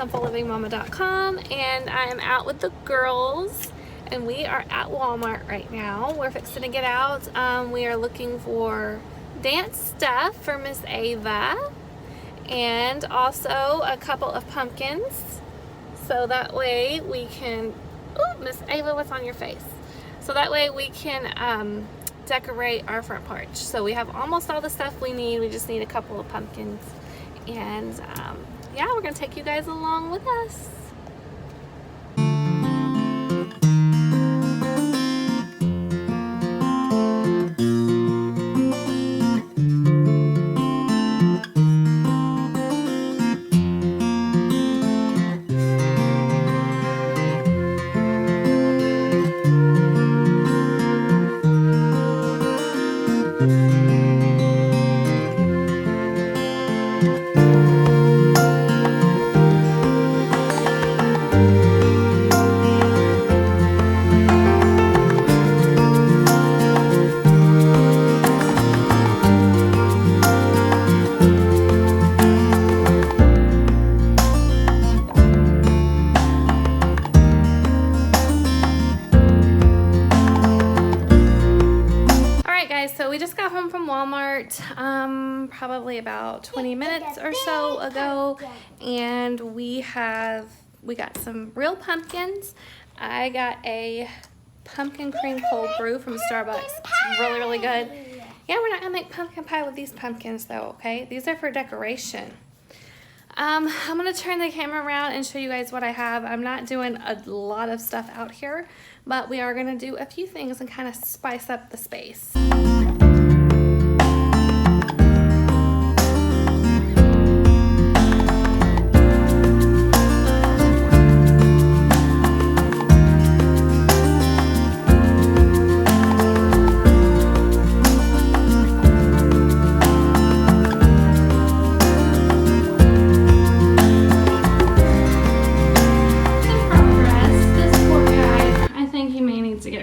simplelivingmama.com, and I am out with the girls, and we are at Walmart right now. We're fixing to get out. We are looking for dance stuff for Miss Ava, and also a couple of pumpkins, so that way we can, oh, Miss Ava, what's on your face? So that way we can decorate our front porch. So we have almost all the stuff we need. We just need a couple of pumpkins, and yeah, we're gonna take you guys along with us. So we just got home from Walmart probably about 20 minutes or so ago, and we got some real pumpkins. I got a pumpkin cream cold brew from Starbucks. It's really, really good. Yeah, we're not gonna make pumpkin pie with these pumpkins though, okay? These are for decoration. I'm gonna turn the camera around and show you guys what I have. I'm not doing a lot of stuff out here, but we are gonna do a few things and kind of spice up the space.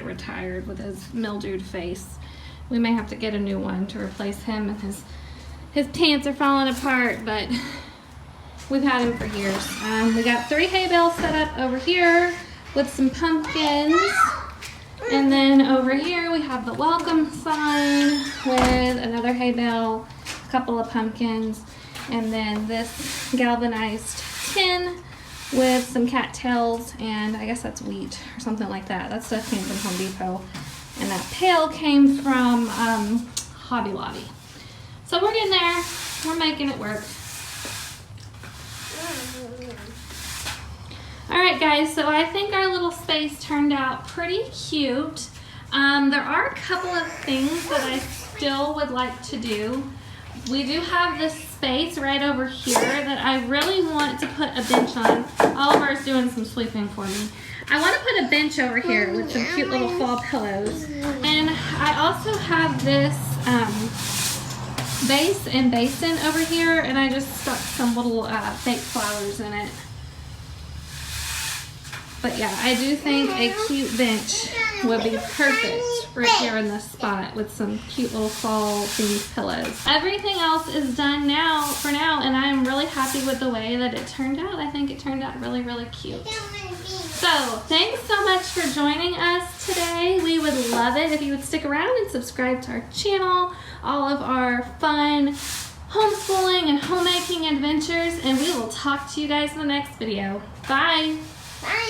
Retired with his mildewed face. We may have to get a new one to replace him, and his pants are falling apart, but we've had him for years. We got 3 hay bales set up over here with some pumpkins, and then over here we have the welcome sign with another hay bale, a couple of pumpkins, and then this galvanized tin with some cattails, and I guess that's wheat or something like that. That stuff came from Home Depot, and that pail came from Hobby Lobby. So we're getting there. We're making it work. Alright guys, so I think our little space turned out pretty cute. There are a couple of things that I still would like to do. We do have this space right over here that I really want to put a bench on. Oliver's doing some sleeping for me. I want to put a bench over here with some cute little fall pillows. And I also have this vase and basin over here, and I just stuck some little fake flowers in it. But yeah, I do think a cute bench would be perfect right here in this spot with some cute little fall themed pillows. Everything else is done now for now, and I'm really happy with the way that it turned out. I think it turned out really, really cute. So thanks so much for joining us today. We would love it if you would stick around and subscribe to our channel, all of our fun homeschooling and homemaking adventures, and we will talk to you guys in the next video. Bye. Bye.